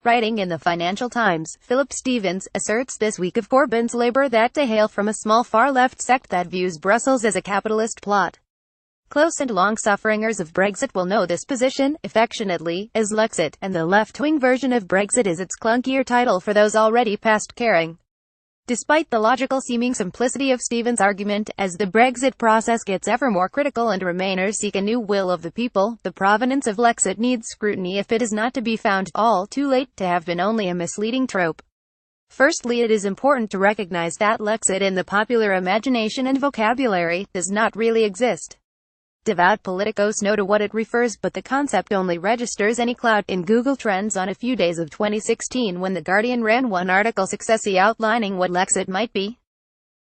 Writing in the Financial Times, Philip Stevens asserts this week of Corbyn's Labour that they hail from a small far-left sect that views Brussels as a capitalist plot. Close and long-sufferingers of Brexit will know this position, affectionately, as lexit, and the left-wing version of Brexit is its clunkier title for those already past caring. Despite the logical-seeming simplicity of Stevens' argument, as the Brexit process gets ever more critical and Remainers seek a new will of the people, the provenance of lexit needs scrutiny if it is not to be found all too late to have been only a misleading trope. Firstly, it is important to recognize that lexit in the popular imagination and vocabulary does not really exist. Devout politicos know to what it refers, but the concept only registers any clout in Google Trends on a few days of 2016 when The Guardian ran one article successfully outlining what lexit might be.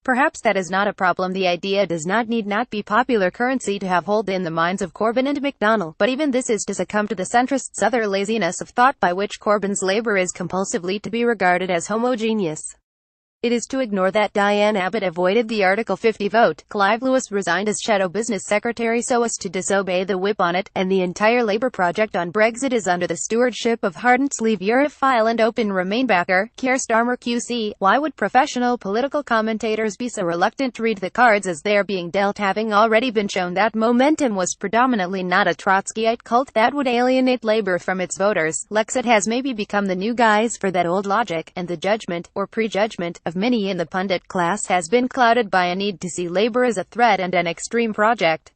Perhaps that is not a problem. The idea does not need be popular currency to have hold in the minds of Corbyn and McDonnell, but even this is to succumb to the centrists' other laziness of thought by which Corbyn's Labour is compulsively to be regarded as homogeneous. It is to ignore that Diane Abbott avoided the Article 50 vote, Clive Lewis resigned as Shadow Business Secretary so as to disobey the whip on it, and the entire Labour project on Brexit is under the stewardship of hardened sleeve Europhile and open Remain backer, Keir Starmer QC. Why would professional political commentators be so reluctant to read the cards as they are being dealt, having already been shown that Momentum was predominantly not a Trotskyite cult that would alienate Labour from its voters? Lexit has maybe become the new guise for that old logic, and the judgment, or prejudgment, of many in the pundit class has been clouded by a need to see Labour as a threat and an extreme project.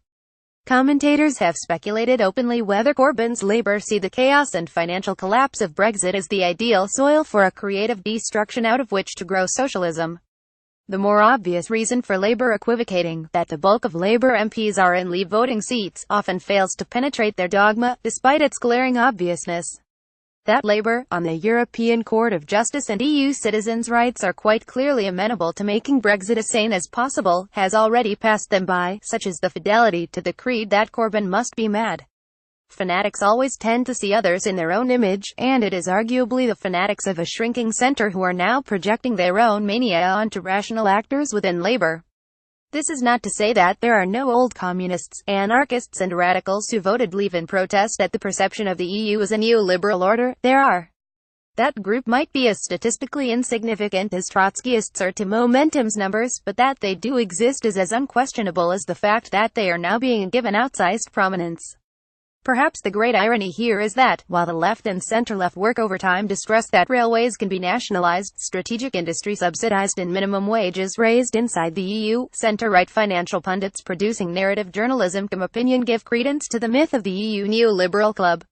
Commentators have speculated openly whether Corbyn's Labour see the chaos and financial collapse of Brexit as the ideal soil for a creative destruction out of which to grow socialism. The more obvious reason for Labour equivocating, that the bulk of Labour MPs are in Leave voting seats, often fails to penetrate their dogma, despite its glaring obviousness. That Labour, on the European Court of Justice and EU citizens' rights are quite clearly amenable to making Brexit as sane as possible, has already passed them by, such is the fidelity to the creed that Corbyn must be mad. Fanatics always tend to see others in their own image, and it is arguably the fanatics of a shrinking centre who are now projecting their own mania onto rational actors within Labour. This is not to say that there are no old communists, anarchists and radicals who voted Leave in protest at the perception of the EU as a neoliberal order. There are. That group might be as statistically insignificant as Trotskyists are to Momentum's numbers, but that they do exist is as unquestionable as the fact that they are now being given outsized prominence. Perhaps the great irony here is that, while the left and centre-left work overtime to stress that railways can be nationalised, strategic industry subsidised and minimum wages raised inside the EU, centre-right financial pundits producing narrative journalism from opinion give credence to the myth of the EU neoliberal club.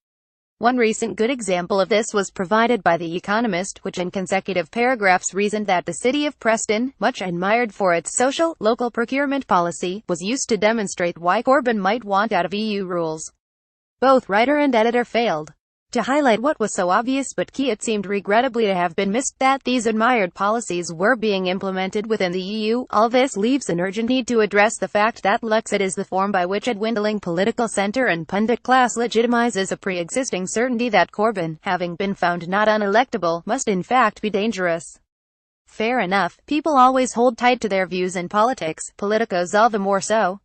One recent good example of this was provided by The Economist, which in consecutive paragraphs reasoned that the city of Preston, much admired for its social, local procurement policy, was used to demonstrate why Corbyn might want out of EU rules. Both writer and editor failed to highlight what was so obvious but key. It seemed regrettably to have been missed that these admired policies were being implemented within the EU. All this leaves an urgent need to address the fact that lexit is the form by which a dwindling political centre and pundit class legitimizes a pre-existing certainty that Corbyn, having been found not unelectable, must in fact be dangerous. Fair enough, people always hold tight to their views in politics, politicos all the more so.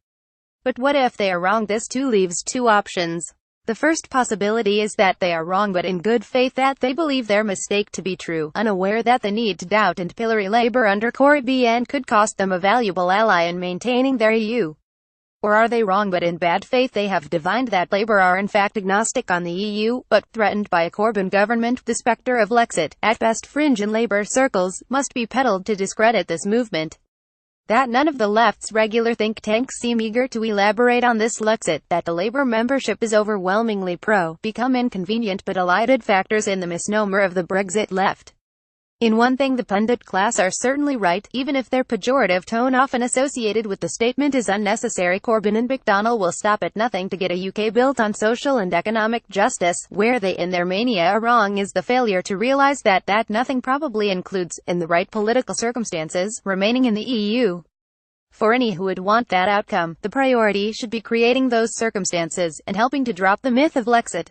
But what if they are wrong? This too leaves two options. The first possibility is that they are wrong but in good faith, that they believe their mistake to be true, unaware that the need to doubt and pillory Labour under Corbyn could cost them a valuable ally in maintaining their EU. Or are they wrong but in bad faith they have divined that Labour are in fact agnostic on the EU, but threatened by a Corbyn government? The spectre of lexit, at best fringe in Labour circles, must be peddled to discredit this movement. That none of the left's regular think tanks seem eager to elaborate on this lexit, that the Labour membership is overwhelmingly pro, become inconvenient but elided factors in the misnomer of the Brexit left. In one thing the pundit class are certainly right, even if their pejorative tone often associated with the statement is unnecessary. Corbyn and McDonnell will stop at nothing to get a UK built on social and economic justice. Where they in their mania are wrong is the failure to realise that nothing probably includes, in the right political circumstances, remaining in the EU. For any who would want that outcome, the priority should be creating those circumstances, and helping to drop the myth of lexit.